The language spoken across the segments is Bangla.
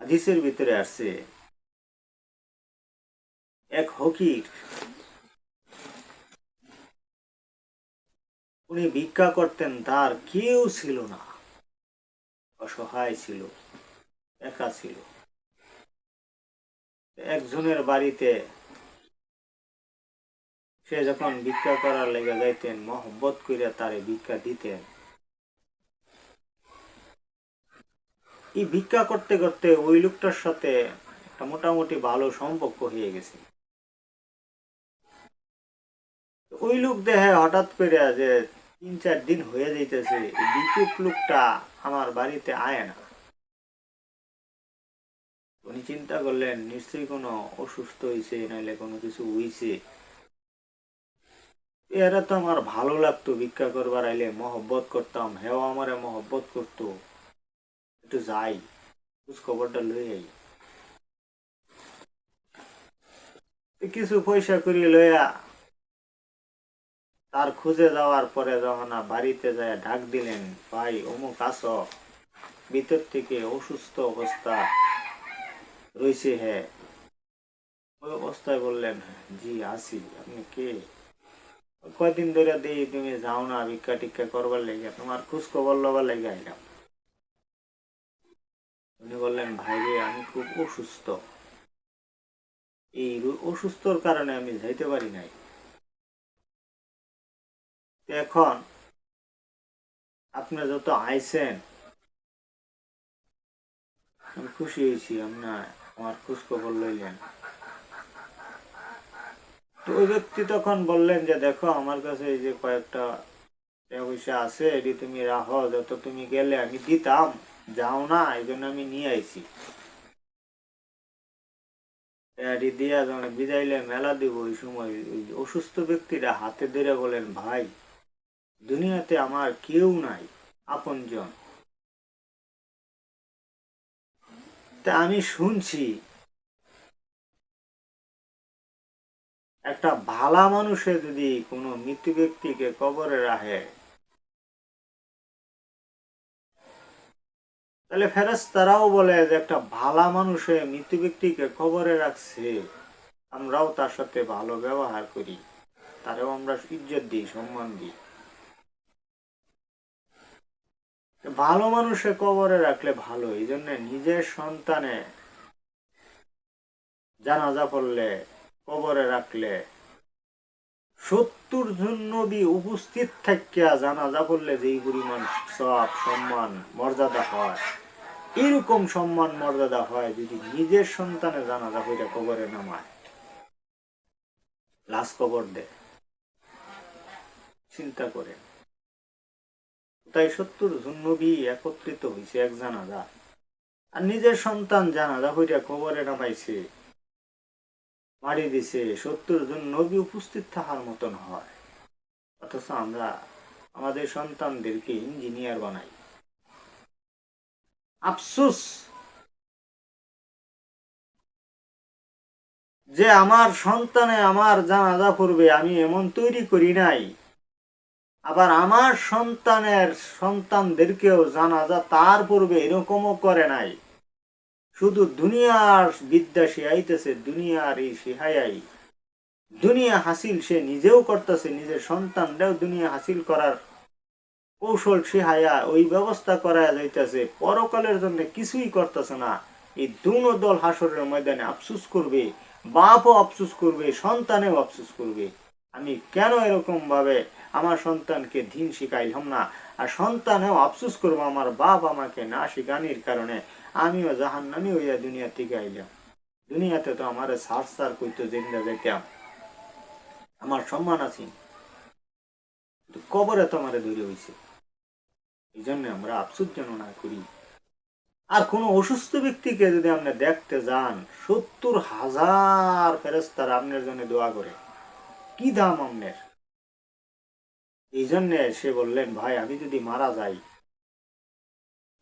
হাদিসের ভিতরে আসছে এক ফকির, উনি ভিক্ষা করতেন, তার কেউ ছিল না, অসহায় ছিল, একা ছিল। একজনের বাড়িতে সে যখন ভিক্ষা করার লেগে যাইতেন, মহব্বত করিয়া তারে ভিক্ষা দিতেন। এই ভিক্ষা করতে করতে ওই লোকটার সাথে একটা মোটামুটি ভালো সম্পর্ক হয়ে গেছে। ওই লোক দেখে হঠাৎ করে যে 3-4 দিন হয়ে যাইতেছে এই ভিক্ষুক লোকটা আমার বাড়িতে আয় না। উনি চিন্তা করলেন নিশ্চয়ই কোনো অসুস্থ হয়েছে, নাইলে কোনো কিছু হয়েছে। এরা তো আমার ভালো লাগতো, ভিক্ষা করবার আইলে মহব্বত করতাম, হেও আমারে মহব্বত করতো, একটু যাই খোঁজ খবরটা লই আই। কিছু পয়সা করি লইয়া তার খুঁজে যাওয়ার পরে যখন বাড়িতে যায় ডাক দিলেন, ভাই অমুক আছো? ভিতর থেকে অসুস্থ অবস্থা রয়েছে। হ্যাঁ, ওই অবস্থায় বললেন, জি আছি। আপনি কে? কয়দিন ধরে দিই তুমি যাও না ভিক্ষা টিক্ষা করবার লেগে, তোমার খোঁজ খবর লবার লেগে আইলাম। উনি বললেন, ভাই রে আমি খুব অসুস্থ, এই অসুস্থর কারণে আমি যাইতে পারি নাই। এখন আপনি যত আইছেন আমি খুশি হয়েছি, আপনার আমার খোঁজ খবর লইলেন। তো ওই ব্যক্তি তখন বললেন যে দেখো আমার কাছে এই যে কয়েকটা টাকা পয়সা আছে, এটি তুমি রাখো, যত তুমি গেলে আমি দিতাম, যাও না এই জন্য আমি নিয়ে আইছি। এটি দিয়া যখন বিদাইলে মেলা দিব, ওই সময় ওই অসুস্থ ব্যক্তিরা হাতে ধরে বলেন, ভাই দুনিয়াতে আমার কেউ নাই আপনজন। তা আমি শুনছি একটা ভালা মানুষে যদি কোনো মৃত্যু ব্যক্তিকে কবরে রাখে, তাহলে ফেরেশতারাও বলে যে একটা ভালা মানুষে মৃত্যু ব্যক্তিকে কবরে রাখছে, আমরাও তার সাথে ভালো ব্যবহার করি, তারেও আমরা ইজ্জত দিই, সম্মান দিই। ভালো মানুষে কবরে রাখলে ভালো, এই জন্য নিজের সন্তানে জানাজা পড়লে, কবরে রাখলে 70 জন নবী উপস্থিত থাকিয়া জানাজা পড়লে যেই পরিমাণ সওয়াব, সম্মান, মর্যাদা হয়, এরকম সম্মান মর্যাদা হয় যদি নিজের সন্তানে জানাজা পড়ে কবরে নামায়, লাশ কবর দেয়। চিন্তা করে, তাই 70 জন নবী একত্রিত হয়েছে এক জানাজা, আর নিজের সন্তান জানাজা পড়ে কবরে নামাইছে, মারি দিছে, 70 জন নবী উপস্থিত থাকার মতন হয়। অথচ আমরা আমাদের সন্তানদেরকে ইঞ্জিনিয়ার বানাই। আফসোস যে আমার সন্তানে আমার জানাজা পড়বে আমি এমন তৈরি করি নাই, আবার আমার সন্তানের সন্তানদেরকেও জানাজা তার পূর্বে এরকমও করে নাই। শুধু দুনিয়ার বিদ্যা শিখাইতেছে, দুনিয়ার এই শিখাই, দুনিয়া হাসিল সে নিজেও করতেছে, নিজের সন্তানরাও দুনিয়া হাসিল করার কৌশল শিখাইয়া ওই ব্যবস্থা করা যাইতেছে, পরকালের জন্য কিছুই করতেছে না। এই দুনো দল হাসরের ময়দানে আফসুস করবে, বাপও আফসুস করবে, সন্তানেও আফসুস করবে, আমি কেন এরকম ভাবে আমার সন্তানকে দিন শিখাইলাম না। আর সন্তানেও আফসুস করবো, আমার বাপ আমাকে না শিখানির কারণে আমিও জাহান্নামী হইয়া দুনিয়া থেকে আইলাম। দুনিয়াতে তো আমার সার সার কইতো জিন্দা যাইতাম, আমার সম্মান আছে, কবরে তো আমার ধরে হয়েছে। এই জন্য আমরা আফসোস যেন না করি। আর কোন অসুস্থ ব্যক্তিকে যদি আপনি দেখতে যান, 70,000 ফেরেশতারা আপনার জন্য দোয়া করে, কি দাম আপনার। এই জন্য সে বললেন, ভাই আমি যদি মারা যাই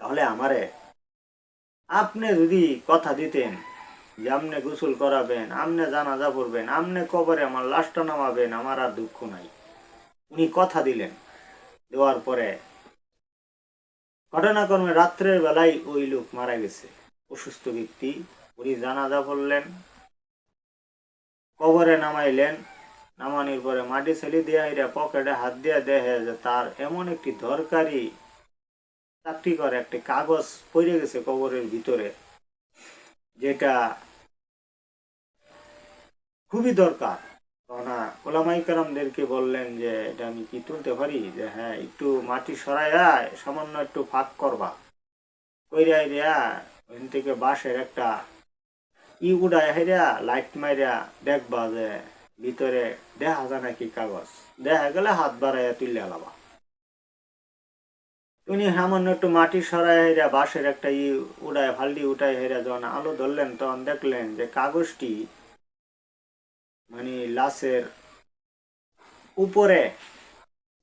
তাহলে আমারে আপনি যদি কথা দিতেন যে আপনি গোসল করাবেন, আপনি জানাজা পড়বেন, আপনি কবরে আমার লাশটা নামাবেন, আমার আর দুঃখ নাই। উনি কথা দিলেন, দেওয়ার পরে ঘটনাক্রমে রাত্রের বেলায় ওই লোক মারা গেছে। অসুস্থ ব্যক্তি, উনি জানাজা পড়লেন, কবরে নামাইলেন। নামানোর পরে মাটি ছেলে দিয়া এরা পকেটে হাত দিয়া দেখে যে তার এমন একটি দরকারি চাকরি করে একটি কাগজ পড়ে গেছে কবরের ভিতরে, যেটা খুবই দরকার। ওলামাই কারামদেরকে বললেন যে এটা আমি কি তুলতে পারি, যে হ্যাঁ একটু মাটি সরাইয়া সামান্য একটু ফাঁক করবা, কইরা ওইখান থেকে বাঁশের একটা উড়াই হেরা লাইট মাইরা দেখবা যে ভিতরে দেখা যায় নাকি কাগজ, দেখা গেলে হাত বাড়াইয়া তুলে আলাবা। উনি সামান্য একটু মাটি সরাই হেরা বাঁশের একটা উড়ায় ফাল্টি উঠাই হেরা যখন আলো ধরলেন তখন দেখলেন যে কাগজটি মানে লাশের উপরে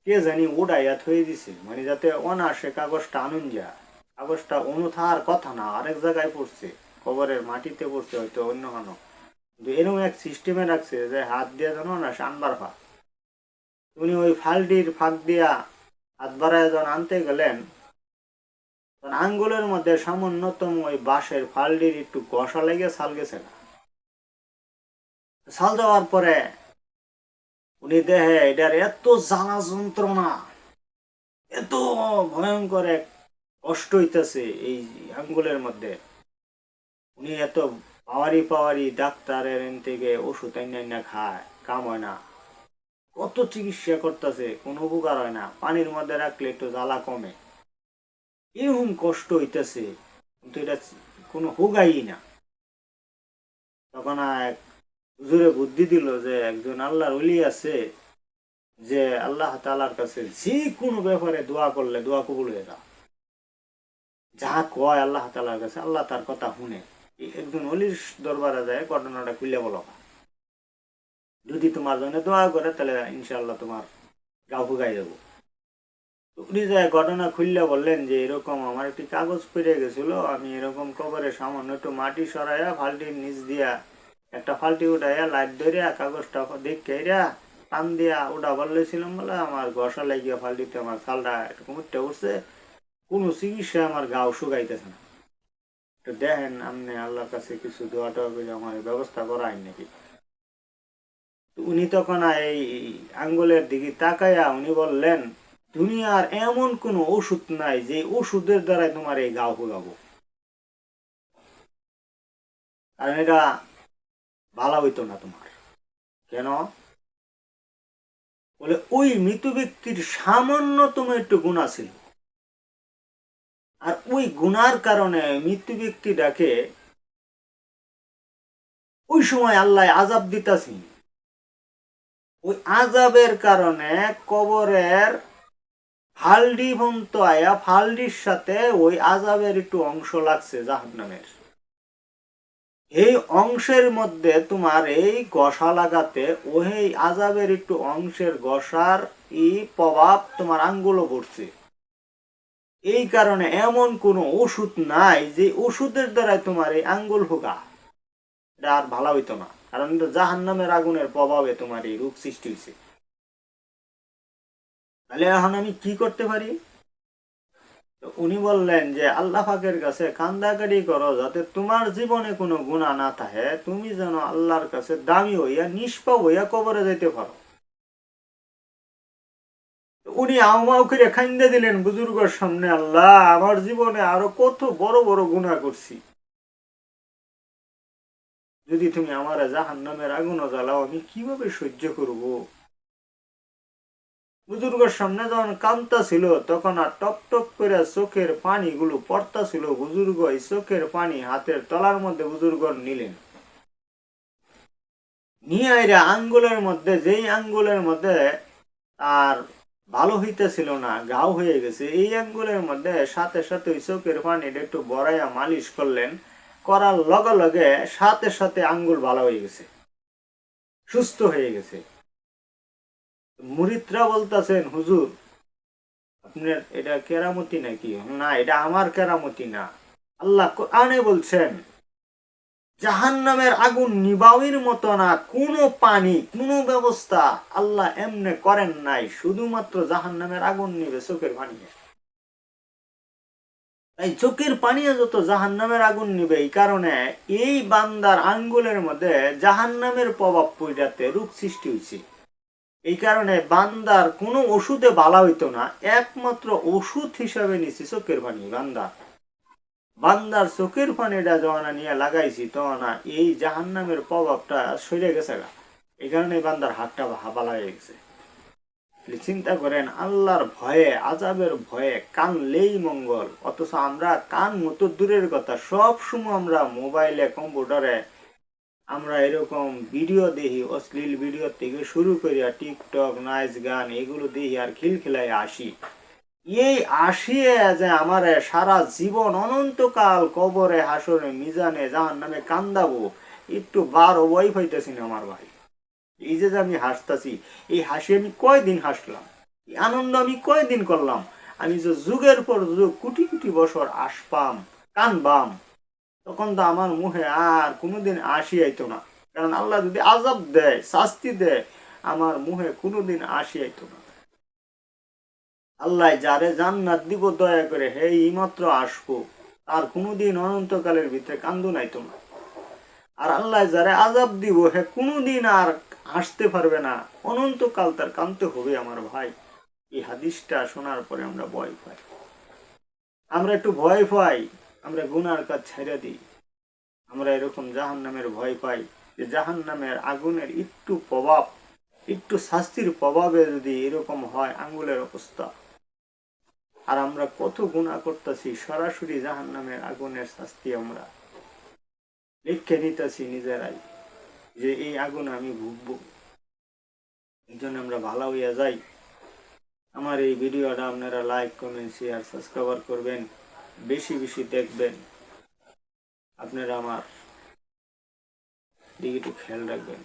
কে জানি উড়াইয়া থয়ে দিছে, মানে যাতে অনাসে কাগজটা আনুন যায়। কাগজটা অনুথার কথা না, আরেক জায়গায় পড়ছে, কবরের মাটিতে পড়ছে হয়তো অন্য কোনো, কিন্তু এরকম এক সিস্টেমে রাখছে যে হাত দিয়ে যেন না আনবার ফাঁক। উনি ওই ফালটির ফাঁক দিয়া হাত বাড়ায় যখন আনতে গেলেন, তখন আঙ্গুলের মধ্যে সামান্যতম ওই বাঁশের ফালটির একটু ঘষা লেগে ছাল গেছে না। ছাল যাওয়ার পরে উনি দেখে এটার এত জ্বালা যন্ত্রণা, এত ভয়ঙ্কর এক কষ্ট হইতেছে এই আঙ্গুলের মধ্যে। উনি এত পাওয়ারি পাওয়ারি ডাক্তারের থেকে ওষুধ আইনা খায়, কাম হয় না, কত চিকিৎসা করতেছে, কোনো উপকার হয় না, পানির মধ্যে রাখলে একটু জ্বালা কমে, এরকম কষ্ট হইতেছে, কিন্তু এটা কোনো হুগাই না। তখন এক হুজুরে বুদ্ধি দিল যে একজন আল্লাহর ওলি আছে, যে আল্লাহ তাআলার কাছে যে কোনো ব্যাপারে দোয়া করলে দোয়া কবুল হয়ে যায়, যা কয় আল্লাহ তাআলার কাছে আল্লাহ তার কথা শুনে। একজন অলির দরবারে যায় ঘটনাটা খুলে বলো, যদি তোমার জন্য দোয়া করে তাহলে ইনশাআল্লাহ তোমার গাও ফুগাই দেবো। উনি যায় ঘটনা খুললে বললেন যে এরকম আমার একটি কাগজ পেরে গেছিল, আমি এরকম কবরে সামান্য একটু মাটি সরাইয়া ফাল্টির নিচ দিয়া একটা ফাল্টি উঠাইয়া লাইট ধরিয়া কাগজটা দেখে টান দিয়া উঠা বললেছিলাম বলে আমার ঘষা লাগিয়া ফাল্টিতে আমার ছালটা একটু কুমুরটা উঠছে, কোনো চিকিৎসা আমার গাও শুকাইতেছে না, একটু দেখেন আপনি আল্লাহর কাছে কিছু দোয়া টোয়া করে আমার ব্যবস্থা করাই নাকি। উনি তখন এই আঙ্গুলের দিকে তাকাইয়া উনি বললেন, দুনিয়ার এমন কোন ওষুধ নাই যে ওষুধের দ্বারা তোমার এই গাও ফুগাবো, কারণ এটা ভালো হইতো না তোমার। কেন? বলে ওই মৃত ব্যক্তির সামান্যতম একটু গুণা ছিল, আর ওই গুনার কারণে মৃত্যু ব্যক্তিটাকে ওই সময় আল্লাহ আযাব দিতাছি, ওই আযাবের কারণে কবরের ফাল্ডি বন্ত আয়া ফাল্ডির সাথে ওই আযাবের একটু অংশ লাগছে জাহান্নামের, এই অংশের মধ্যে তোমার এই গসা লাগাতে ওই আযাবের একটু অংশের গসার প্রভাব তোমার আঙ্গুলও পড়ছে। এই কারণে এমন কোন ওষুধ নাই যে ওষুধের দ্বারা তোমার এই আঙ্গুল হোগা এটা আর ভালো হইতো না, কারণ জাহান্নামের আগুনের প্রভাবে তোমার এই রোগ সৃষ্টি হয়েছে। তাহলে এখন আমি কি করতে পারি? উনি বললেন যে আল্লাহ পাকের কাছে কান্দাকাটি করো যাতে তোমার জীবনে কোনো গুনাহ না থাকে, তুমি যেন আল্লাহর কাছে দামি হইয়া নিষ্পাপ হইয়া কবরে যেতে পারো। উনি আউমাউ করে খাইন্দা দিলেন বুজুর্গর সামনে, আল্লাহ আমার জীবনে আরো কত বড় বড় গুনাহ করছি, যদি তুমি আমার জাহান্নামের আগুন জ্বালাও আমি কিভাবে সহ্য করব। বুজুর্গের সামনে যখন কান্তা ছিল তখন আর টপ টপ করে চোখের পানি গুলো পড়তা ছিল, বুজুর্গ এই চোখের পানি হাতের তলার মধ্যে বুজুর্গ নিলেন, নিয়ে এরা আঙ্গুলের মধ্যে, যেই আঙ্গুলের মধ্যে আর ভালো হইতেছিল না, ঘাও হয়ে গেছে, এই আঙ্গুলের মধ্যে সাথে সাথে ওই চোখের পানিটা একটু বড়াইয়া মালিশ করলেন, করার লগে লগে সাথে সাথে আঙ্গুল ভালো হয়ে গেছে, সুস্থ হয়ে গেছে। মুরিদরা বলতেছেন হুজুর আপনার এটা কেরামতি নাকি? না, এটা আমার কেরামতি না, আল্লাহ কোরআনে বলছেন জাহান্নামের আগুন নিবাউর মতো না কোনো পানি কোনো ব্যবস্থা আল্লাহ এমনে করেন নাই, শুধুমাত্র জাহান্নামের আগুন নিবে চোখের পানি। এই চোখের পানিও যত জাহান্নামের আগুন নিবে, এই কারণে এই বান্দার আঙ্গুলের মধ্যে জাহান্নামের প্রভাব পড়াতে রোগ সৃষ্টি হয়েছে। এই কারণে বান্দার কোনো ওষুধে ভালো হইতো না, একমাত্র ওষুধ হিসাবে নিছি চোখের পানি। বান্দার চোখের পানিটা যখন নিয়ে লাগাইছি তখন এই জাহান্নামের প্রভাবটা সরে গেছে গা। এই কারণে বান্দার হাতটা ভালো হয়ে গেছে। চিন্তা করেন, আল্লাহর ভয়ে, আযাবের ভয়ে কানলেই মঙ্গল, অথচ আমরা কান মতো দূরের কথা, সব সময় আমরা মোবাইলে, কম্পিউটারে আমরা এরকম ভিডিও দেখি, অশ্লীল ভিডিও থেকে শুরু করিয়া টিকটক, নাচ গান এগুলো দেখি আর খিলখিলাই আসি। এই আসিয়ে যে আমার সারা জীবন অনন্তকাল কবরে, হাসরে, মিজানে, জাহান্নামে কান্দাবো, একটু বার ওয়াই হইতেছি না আমার ভাই। এই যে আমি হাসতাছি, এই হাসি আমি কয়দিন হাসলাম, এই আনন্দ আমি কয়দিন করলাম। আমি যে যুগের পর যুগ, কোটি কোটি বছর আসপাম, কানবাম, তখন তো আমার মুখে আর কোনোদিন আসি আইতো না। কারণ আল্লাহ যদি আযাব দেয়, শাস্তি দেয়, আমার মুখে কোনোদিন আসি আইতো না। আল্লাহ যারে জান্নাত দিব দয়া করে, হে এইমাত্র আসবো, তার কোনোদিন অনন্তকালের ভিতরে কান্দু নাইতো না। আর আল্লাহ যারে আযাব দিব, হে কোনোদিন আর আসতে পারবে না, অনন্তকাল তার কান্দতে হবে। আমার ভাই, এই হাদিসটা শোনার পরে আমরা ভয় পাই, আমরা একটু ভয় পাই, আমরা গুনার কাজ ছেড়ে দিই। আমরা এরকম জাহান্নামের ভয় পাই যে জাহান্নামের আগুনের একটু প্রভাব, একটু শাস্তির প্রভাবে যদি এরকম হয় আঙ্গুলের অবস্থা। আর আমরা কত গুনাহ করতেছি, সরাসরি জাহান্নামের আগুনের শাস্তি আমরা লিখে নিতেছি নিজেরাই, যে এই আগুন আমি ভুগবো। এই জন্য আমরা ভালো হইয়া যাই। আমার এই ভিডিওটা আপনারা লাইক, কমেন্ট, শেয়ার, সাবস্ক্রাইব করবেন, বেশি বেশি দেখবেন। আপনারা আমার দিকে একটু খেয়াল রাখবেন।